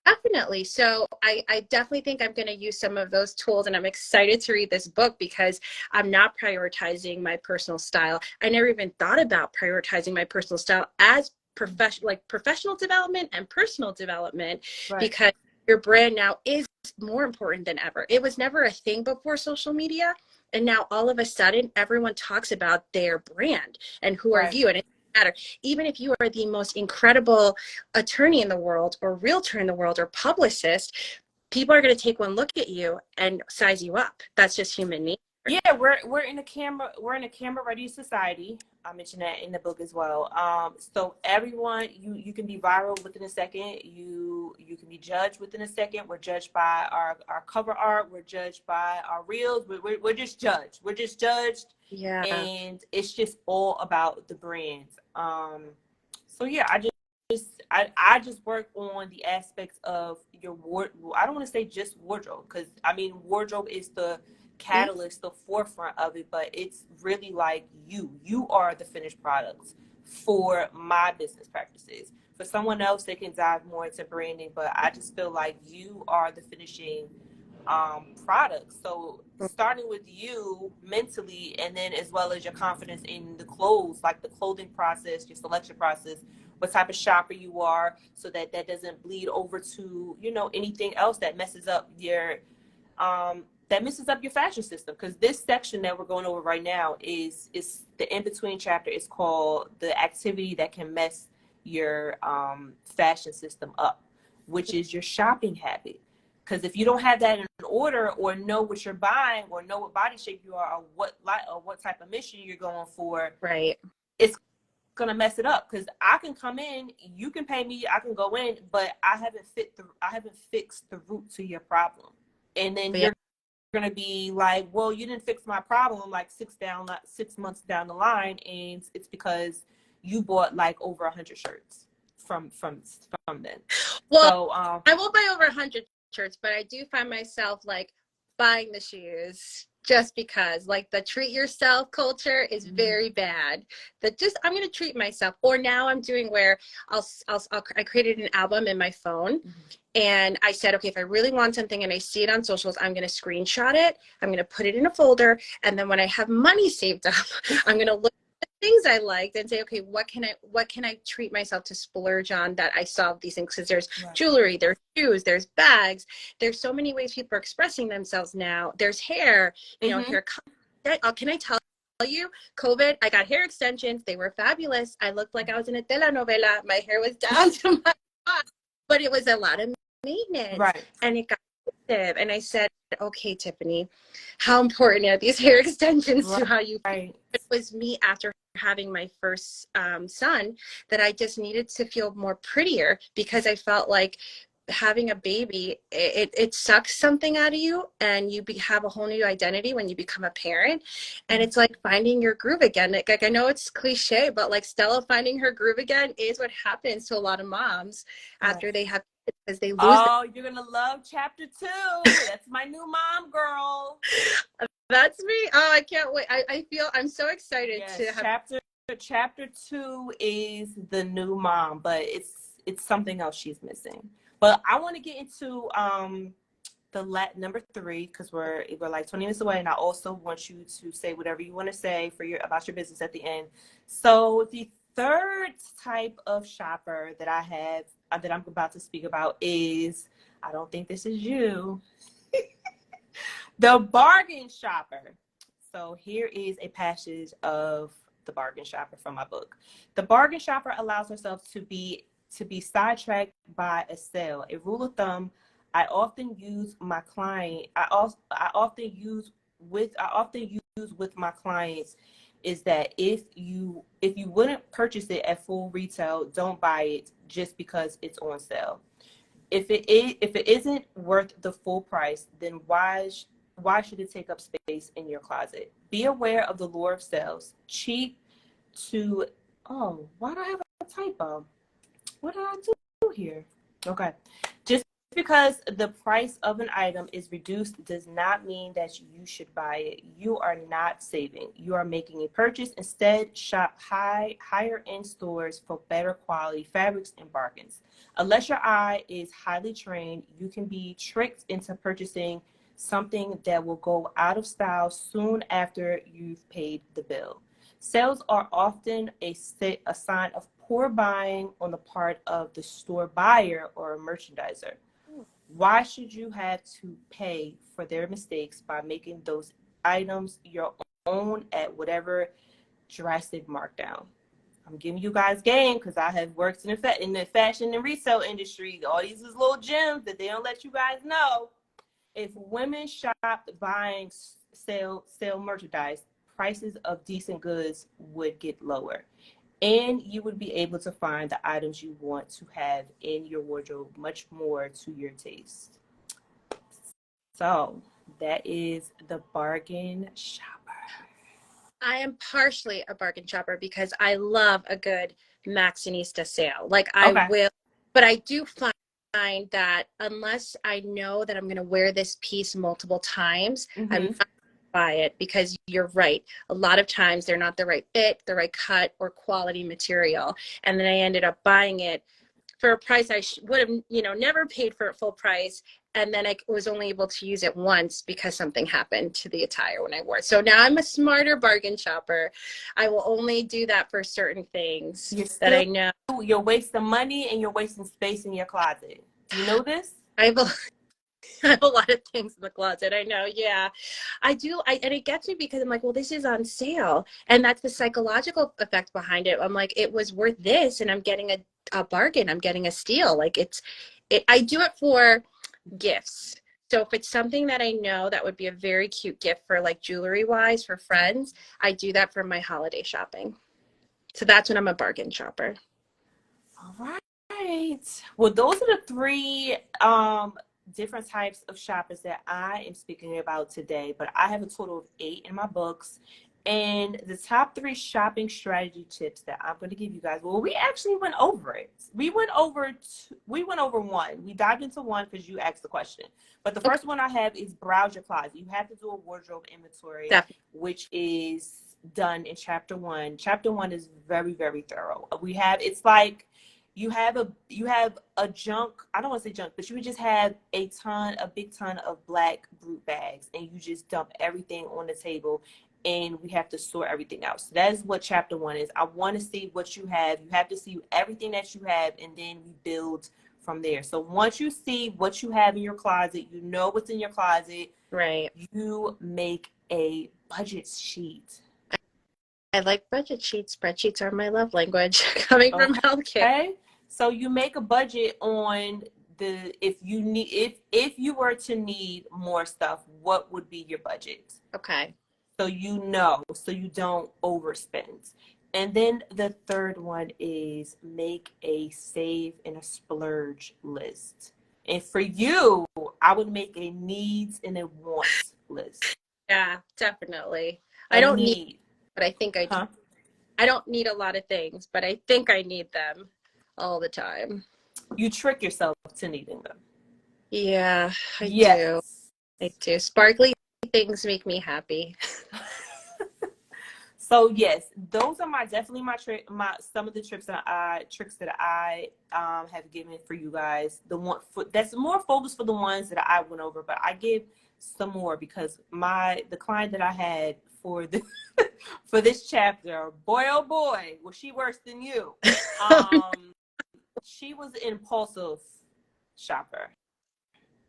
Definitely. So I definitely think I'm going to use some of those tools, and I'm excited to read this book because I'm not prioritizing my personal style. I never even thought about prioritizing my personal style as professional development and personal development, because your brand now is more important than ever. It was never a thing before social media, and now all of a sudden everyone talks about their brand and who are you, and it doesn't matter. Even if you are the most incredible attorney in the world, or realtor in the world, or publicist, people are going to take one look at you and size you up. That's just human nature. Yeah, we're in a camera ready society. I mentioned that in the book as well. So everyone, you can be viral within a second. You can be judged within a second. We're judged by our cover art. We're judged by our reels. We're just judged. We're just judged. Yeah. And it's just all about the brands. So yeah, I just work on the aspects of your wardrobe. I don't want to say just wardrobe, because I mean wardrobe is the catalyst, the forefront of it, but it's really like you are the finished products for my business practices. For someone else, they can dive more into branding, but I just feel like you are the finishing product. So starting with you mentally, and then as well as your confidence in the clothes, like the clothing process, your selection process, what type of shopper you are, so that doesn't bleed over to anything else that messes up your fashion system. Because this section that we're going over right now is the in-between chapter. Is called the activity that can mess your fashion system up, which is your shopping habit. Because if you don't have that in order, or know what you're buying, or know what body shape you are, or what type of mission you're going for, it's gonna mess it up. Because I can come in, you can pay me, I can go in, but I haven't fixed the root to your problem. And then you're going to be like, well, you didn't fix my problem like 6 months down the line, and it's because you bought like over 100 shirts from then. Well, so I won't buy over 100 shirts, but I do find myself like buying the shoes just because, like, the treat yourself culture is very bad. I'm going to treat myself. Or now I'm doing where I created an album in my phone, and I said, okay, if I really want something and I see it on socials, I'm going to screenshot it. I'm going to put it in a folder. And then when I have money saved up, I'm going to look at the things I liked and say, okay, what can I treat myself to splurge on that I saw these things? Because there's jewelry, there's shoes, there's bags. There's so many ways people are expressing themselves now. There's hair, hair. Can I tell you, COVID, I got hair extensions. They were fabulous. I looked like I was in a telenovela. My hair was down to my butt, but it was a lot of maintenance, and it got expensive. And I said, okay, Tiffany, how important are these hair extensions to how you feel? It was me, after having my first son, that I just needed to feel more prettier, because I felt like having a baby, it sucks something out of you, and you have a whole new identity when you become a parent. And it's like finding your groove again. Like I know it's cliche, but like Stella finding her groove again is what happens to a lot of moms after they have kids, because they lose. You're gonna love chapter 2. That's my new mom, girl. That's me. Oh, I can't wait. I'm so excited to have. Chapter 2 is the new mom, but it's something else she's missing. But I want to get into number 3, because we're like 20 minutes away, and I also want you to say whatever you want to say about your business at the end. So the third type of shopper that I have that I'm about to speak about is, I don't think this is you, The bargain shopper. So here is a passage of the bargain shopper from my book. The bargain shopper allows herself to be sidetracked by a sale. A rule of thumb I often use my client. I often use with my clients is that if you wouldn't purchase it at full retail, don't buy it just because it's on sale. If it isn't worth the full price, then why should it take up space in your closet? Be aware of the lure of sales. Cheap to why do I have a typo? What did I do here? Okay. Just because the price of an item is reduced does not mean that you should buy it. You are not saving. You are making a purchase. Instead, shop higher end stores for better quality fabrics and bargains. Unless your eye is highly trained, you can be tricked into purchasing something that will go out of style soon after you've paid the bill. Sales are often a sign of poor buying on the part of the store buyer or merchandiser. Why should you have to pay for their mistakes by making those items your own at whatever drastic markdown? I'm giving you guys game because I have worked in the fashion and resale industry. All these is little gems that they don't let you guys know. If women shopped buying sale merchandise, prices of decent goods would get lower, and you would be able to find the items you want to have in your wardrobe much more to your taste. So that is the bargain shopper. I am partially a bargain shopper because I love a good Maxinista sale. Like I Okay. will, but I do find that unless I know that I'm going to wear this piece multiple times, I'm not buy it, because you're right. A lot of times they're not the right fit, the right cut, or quality material. And then I ended up buying it for a price I would have, never paid for it full price. And then I was only able to use it once because something happened to the attire when I wore it. So now I'm a smarter bargain shopper. I will only do that for certain things that I know. You're wasting money and you're wasting space in your closet. Do you know this? I have a lot of things in the closet. I know. Yeah, I do. And it gets me because I'm like, well, this is on sale. And that's the psychological effect behind it. I'm like, it was worth this and I'm getting a bargain. I'm getting a steal. Like I do it for gifts. So if it's something that I know that would be a very cute gift for like jewelry wise for friends, I do that for my holiday shopping. So that's when I'm a bargain shopper. All right. Well, those are the three different types of shoppers that I am speaking about today, but I have a total of 8 in my books. And the top 3 shopping strategy tips that I'm going to give you guys. Well, we actually went over it. We went over one. We dived into one because you asked the question. But the first one I have is browse your closet. You have to do a wardrobe inventory, which is done in chapter 1. Chapter 1 is very, very thorough. It's like you have a junk, I don't want to say junk, but you would just have a big ton of black brute bags, and you just dump everything on the table, and we have to sort everything out. So that is what chapter 1 is. I want to see what you have. You have to see everything that you have, and then we build from there. So once you see what you have in your closet, you know what's in your closet, right? You make a budget sheet. I like budget sheets. Spreadsheets are my love language coming from healthcare. Okay. So you make a budget on if you were to need more stuff, what would be your budget? Okay. So so you don't overspend. And then the third one is make a save and a splurge list. And for you, I would make a needs and a wants list. Yeah, definitely. I don't need, but I think I do. I don't need a lot of things, but I think I need them all the time. You trick yourself to needing them. Yeah, I do. I do. Sparkly things make me happy. So yes, those are definitely some of the tricks that I have given for you guys. That's more focused for the ones that I went over, but I give some more because the client that I had for for this chapter, boy oh boy, was she worse than you. She was an impulsive shopper,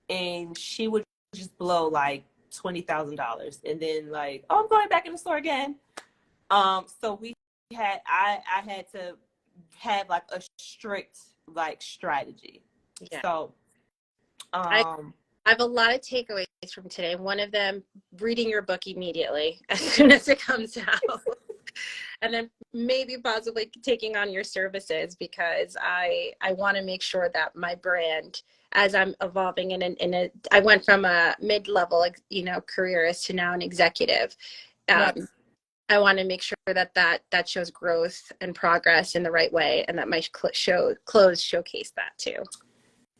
and she would just blow like $20,000, and then like, oh, I'm going back in the store again. So I had to have like a strict like strategy. Yeah. So I have a lot of takeaways from today. One of them, reading your book immediately as soon as it comes out. And then maybe possibly taking on your services, because I want to make sure that my brand, as I'm evolving I went from a mid-level, careerist to now an executive. yes. I want to make sure that shows growth and progress in the right way, and that my clothes showcase that too.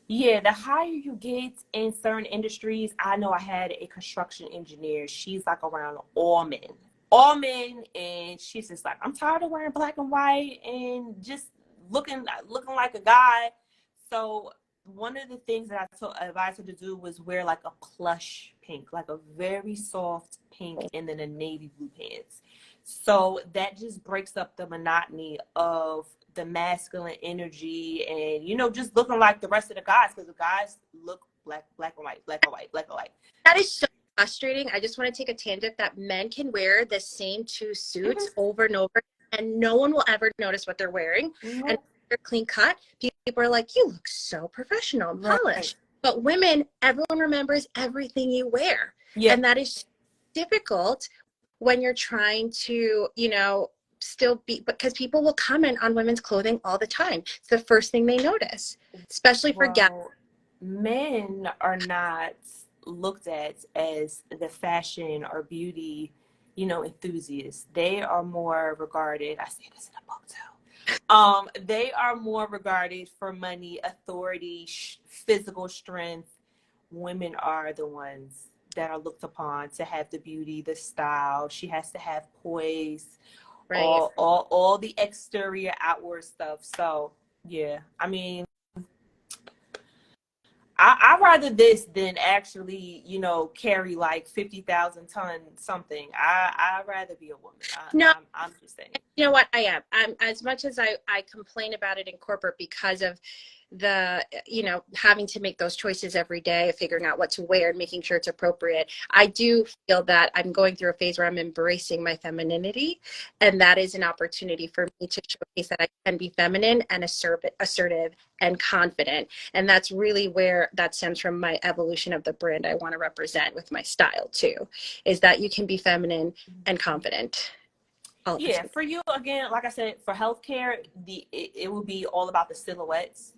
Yeah, the higher you get in certain industries, I know I had a construction engineer. She's like around all men, and she's just like, I'm tired of wearing black and white and just looking like a guy. So one of the things that I advised her to do was wear like a plush pink, like a very soft pink, and then a navy blue pants. So that just breaks up the monotony of the masculine energy, and just looking like the rest of the guys, because the guys look black and white, black and white, black and white. That is so frustrating. I just want to take a tangent that men can wear the same two suits over and over, and no one will ever notice what they're wearing. Mm-hmm. And they're clean cut. People are like, you look so professional and polished. Right. But women, everyone remembers everything you wear. Yeah. And that is difficult when you're trying to, still be, because people will comment on women's clothing all the time. It's the first thing they notice, especially for guys. Men are not looked at as the fashion or beauty, enthusiasts. They are more regarded, I say this in a book too, they are more regarded for money, authority, physical strength. Women are the ones that are looked upon to have the beauty, the style. She has to have poise. Right. All the exterior outward stuff. So yeah, I mean, I'd rather this than actually, carry like 50,000 ton something. I'd rather be a woman. I'm just saying. You know what? I'm as much as I complain about it in corporate because of the, having to make those choices every day, figuring out what to wear and making sure it's appropriate. I do feel that I'm going through a phase where I'm embracing my femininity, and that is an opportunity for me to showcase that I can be feminine and assertive and confident. And that's really where that stems from my evolution of the brand I want to represent with my style too, is that you can be feminine and confident. Yeah, for you, again, like I said, for healthcare, it will be all about the silhouettes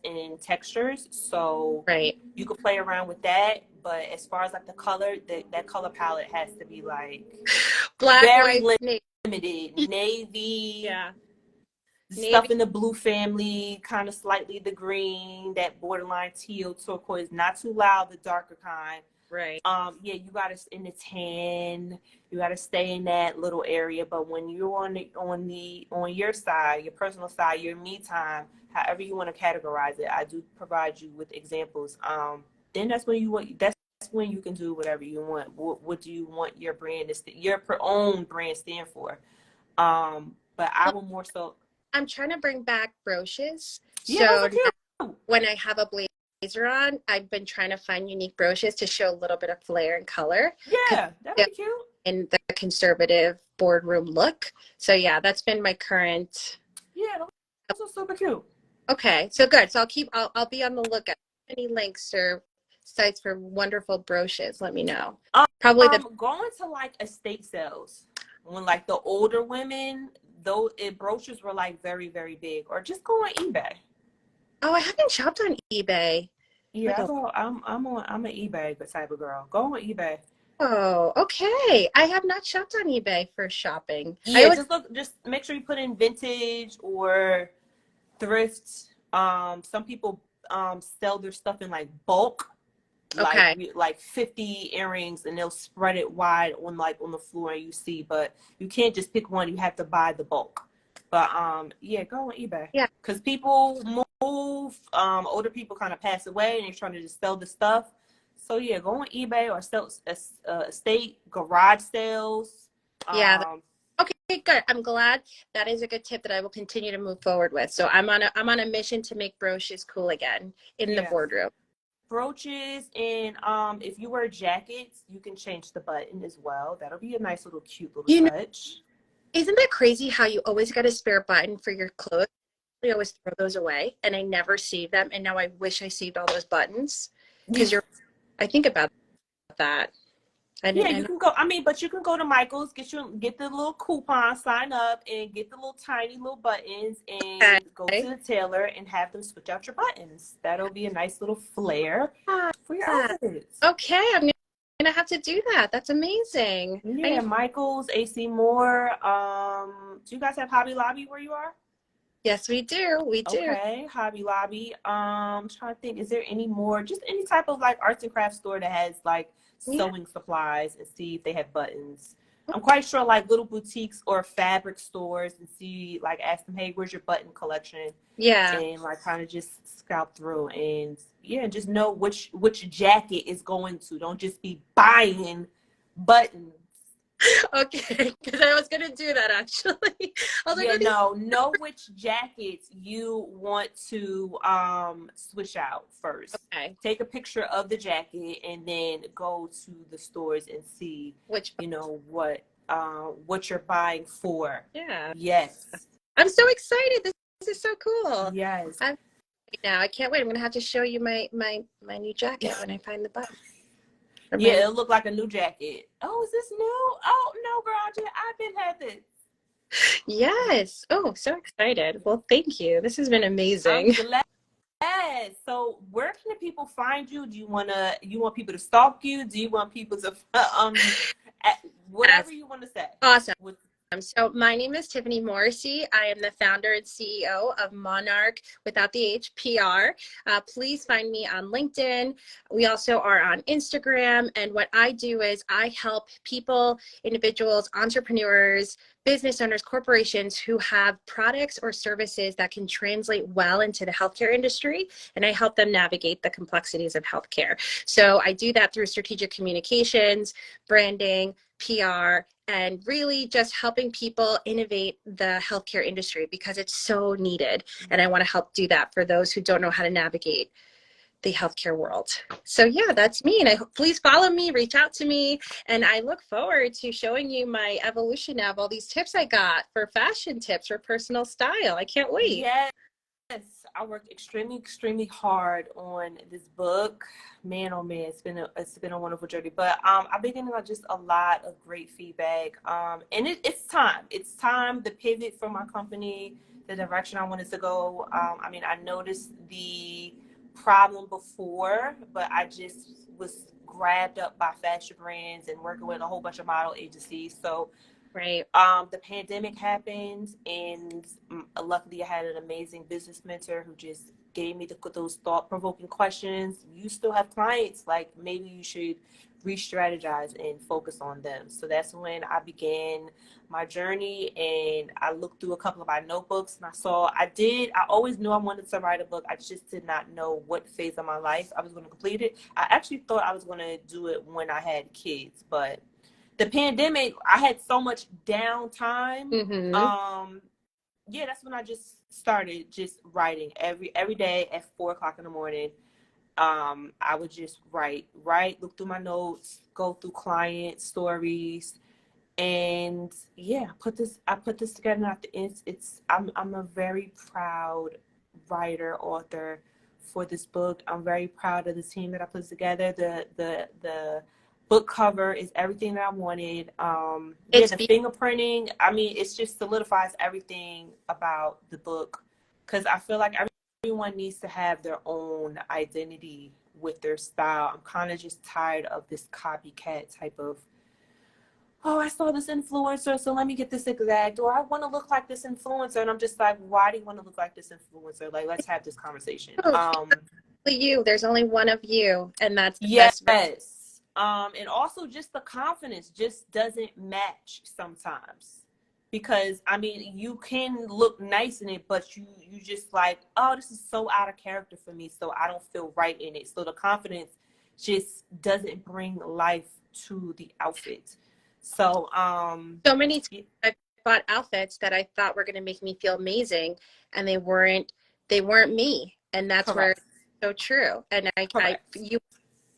and textures. So right, you could play around with that. But as far as like the color, that color palette has to be like black, very white, limited, navy, yeah, stuff in the blue family, kind of slightly the green, that borderline teal, turquoise, not too loud, the darker kind. Right. Yeah, you gotta in the tan. You gotta stay in that little area. But when you're on your side, your personal side, your me time, however you want to categorize it, I do provide you with examples. Then that's when you can do whatever you want. What do you want your brand your own brand stand for? But I will more so. I'm trying to bring back brooches. Yeah, so those are cute. When I have a blazer on, I've been trying to find unique brooches to show a little bit of flair and color. Yeah, that'd be cute. In the conservative boardroom look. So yeah, that's been my current. Yeah, those are super cute. Okay, so good. So I'll be on the lookout. Any links or sites for wonderful brooches, let me know. Probably going to like estate sales when like the older women, brooches were like very, very big, or just go on eBay. Oh, I haven't shopped on eBay. Yeah, I'm an eBay type of girl. Go on eBay. Oh, okay. I have not shopped on eBay for shopping. Yeah, just make sure you put in vintage or thrift. Some people sell their stuff in like bulk. Like 50 earrings, and they'll spread it wide on the floor, and you see, but you can't just pick one. You have to buy the bulk. But yeah, go on eBay. Yeah, because people move. Older people kind of pass away, and they're trying to just sell the stuff. So yeah, go on eBay or sell estate garage sales. Yeah. Okay, good. I'm glad. That is a good tip that I will continue to move forward with. So I'm on a mission to make brooches cool again in the boardroom. brooches, and if you wear jackets, you can change the button as well. That'll be a nice little cute little You know, touch. isn't that crazy how you always got a spare button for your clothes? I always throw those away and I never save them. And now I wish I saved all those buttons because I think about that. I Yeah, didn't, you can go. I mean, but you can go to Michael's, get the little coupon, sign up, and get the little tiny little buttons, and go to okay. the tailor and have them switch out your buttons. That'll be a nice little flair for your Yeah. outfits. Okay, I'm gonna have to do that. That's amazing. I Yeah, need. Michael's, AC Moore. Do you guys have Hobby Lobby where you are? Yes, we do. We do. Okay, Hobby Lobby. Trying to think, is there any more? Just any type of like arts and crafts store that has like Yeah. sewing supplies, and see if they have buttons. I'm quite sure like little boutiques or fabric stores, and see, like, ask them, hey, where's your button collection? Yeah. And like kind of just scout through, and yeah, just know which jacket is going to. Don't just be buying buttons. Okay, because I was gonna do that actually. I was like, Yeah, oh, these. no, know which jackets you want to switch out first. Okay, Take a picture of the jacket and then go to the stores and see, which? what you're buying for. Yeah, Yes. I'm so excited. This is so cool. Yes. I'm now. I can't wait. I'm gonna have to show you my new jacket when I find the button. Yeah, it'll look like a new jacket. Oh, is this new? Oh no, girl, I've been had this. Yes. Oh, so excited. Well, thank you. This has been I'm amazing. glad. So where can the people find you? Do you want people to stalk you? Do you want people to whatever Yes. you want to say? Awesome. So my name is Tiffany Morrissey. I am the founder and CEO of Monarch without the H PR. Please find me on LinkedIn. We also are on Instagram. And what I do is I help people, individuals, entrepreneurs, business owners, corporations who have products or services that can translate well into the healthcare industry. And I help them navigate the complexities of healthcare. So I do that through strategic communications, branding, PR, and really just helping people innovate the healthcare industry because it's so needed. And I want to help do that for those who don't know how to navigate the healthcare world. So yeah, that's me. And please follow me, reach out to me. And I look forward to showing you my evolution of all these tips I got for fashion tips for personal style. I can't wait. Yes. I worked extremely, extremely hard on this book. Man, oh man, it's been a wonderful journey. But I've been getting just a lot of great feedback. And it's time. It's time to pivot for my company, the direction I wanted to go. I mean, I noticed the problem before, but I just was grabbed up by fashion brands and working with a whole bunch of model agencies. So Right. the pandemic happened, and luckily I had an amazing business mentor who just gave me those thought-provoking questions. You still have clients, like maybe you should re-strategize and focus on them. So that's when I began my journey, and I looked through a couple of my notebooks, and I always knew I wanted to write a book. I just did not know what phase of my life I was going to complete it. I actually thought I was going to do it when I had kids, but the pandemic, I had so much downtime. Mm-hmm. Yeah, that's when I just started just writing every day at 4 o'clock in the morning. I would just write, look through my notes, go through client stories, and yeah, I put this together. And I'm a very proud writer, author for this book. I'm very proud of the team that I put together. The book cover is everything that I wanted. Yeah, It's the fingerprinting, I mean, it just solidifies everything about the book, because I feel like everyone needs to have their own identity with their style. I'm kind of just tired of this copycat type of, oh, I saw this influencer, so let me get this exact, or I want to look like this influencer. And I'm just like, why do you want to look like this influencer? Like, let's have this conversation. you. There's only one of you, and that's the Yes. best. And also just the confidence just doesn't match sometimes, because I mean, you can look nice in it, but you just like, oh, this is so out of character for me, so I don't feel right in it. So the confidence just doesn't bring life to the outfit. So So many times I bought outfits that I thought were going to make me feel amazing, and they weren't me. And that's where correct. so true. And you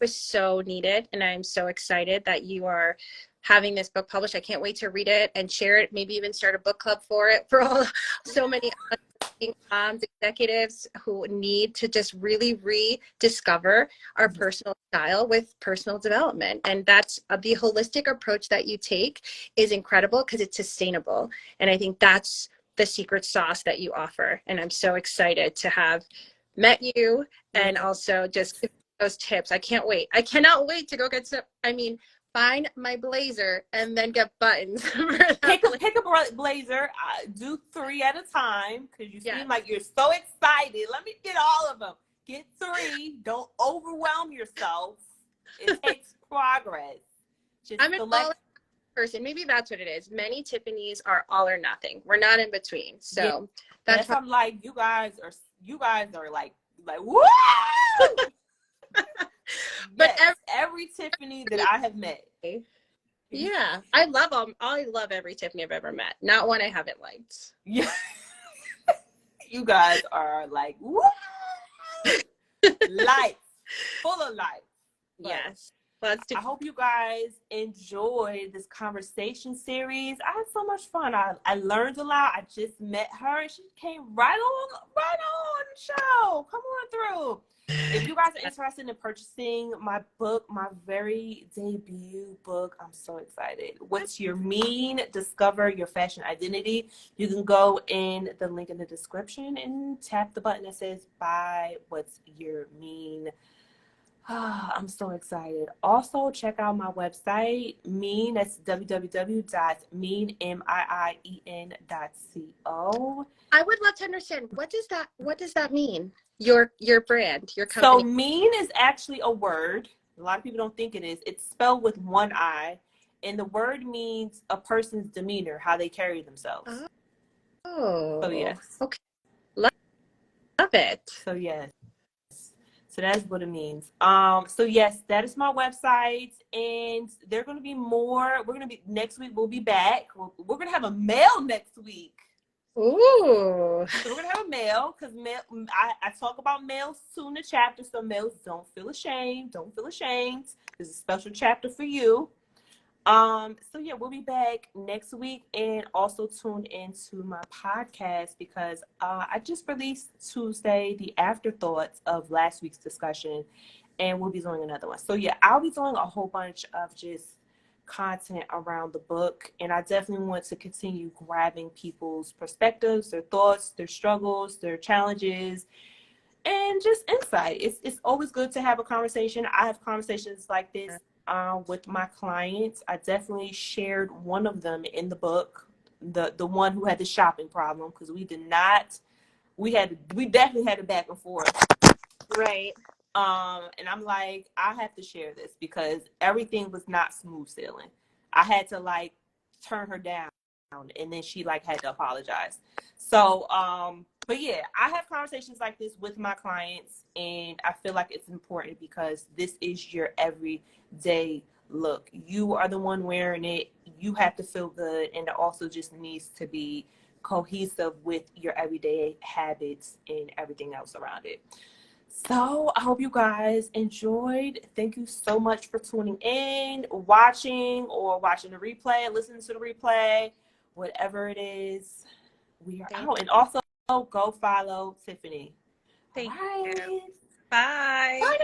was so needed, and I'm so excited that you are having this book published. I can't wait to read it and share it, maybe even start a book club for it for so many moms, executives who need to just really rediscover our personal style with personal development. And that's the holistic approach that you take is incredible because it's sustainable. And I think that's the secret sauce that you offer. And I'm so excited to have met you and also just give those tips. I can't wait. I cannot wait to go get some, find my blazer and then get buttons. Pick a blazer. Do 3 at a time because you seem like you're so excited. Let me get all of them. Get 3. Don't overwhelm yourself. It takes progress. I'm an all person. Maybe that's what it is. Many Tiffany's are all or nothing. We're not in between. So that's I'm like, you guys are like woo! But every Tiffany that I have met. Yeah, I love them. I love every Tiffany I've ever met. Not one I haven't liked. Yeah. You guys are like, woo! Life. Full of life. Yes. I hope you guys enjoyed this conversation series. I had so much fun. I learned a lot. I just met her. She came right on the show. Come on through. If you guys are interested in purchasing my book, my very debut book, I'm so excited. What's Your Mean? Discover Your Fashion Identity. You can go in the link in the description and tap the button that says buy What's Your Mean. I'm so excited. Also, check out my website, Mean. That's www.meanmien.co. I would love to understand what does that mean? Your brand, your company. So mean is actually a word. A lot of people don't think it is. It's spelled with 1 I, and the word means a person's demeanor, how they carry themselves. Oh. So yes. Okay. Love it. So yes. So that's what it means. So yes, that is my website, and they're going to be more. Next week. We'll be back. We're going to have a mail next week. Ooh. So we're going to have a mail because I talk about mails too in the chapter. So mails, don't feel ashamed. Don't feel ashamed. There's a special chapter for you. So yeah, we'll be back next week, and also tune into my podcast because I just released Tuesday the afterthoughts of last week's discussion, and we'll be doing another one. So yeah, I'll be doing a whole bunch of just content around the book, and I definitely want to continue grabbing people's perspectives, their thoughts, their struggles, their challenges, and just insight. It's always good to have a conversation. I have conversations like this with my clients. I definitely shared one of them in the book, the one who had the shopping problem, because we definitely had a back and forth. Right. And I'm like, I have to share this because everything was not smooth sailing. I had to like turn her down, and then she like had to apologize. So, but yeah, I have conversations like this with my clients, and I feel like it's important because this is your everyday look. You are the one wearing it. You have to feel good, and it also just needs to be cohesive with your everyday habits and everything else around it. So I hope you guys enjoyed. Thank you so much for tuning in, watching the replay, listening to the replay, whatever it is. We are out. And also go follow Tiffany. Thank you. Bye. Bye.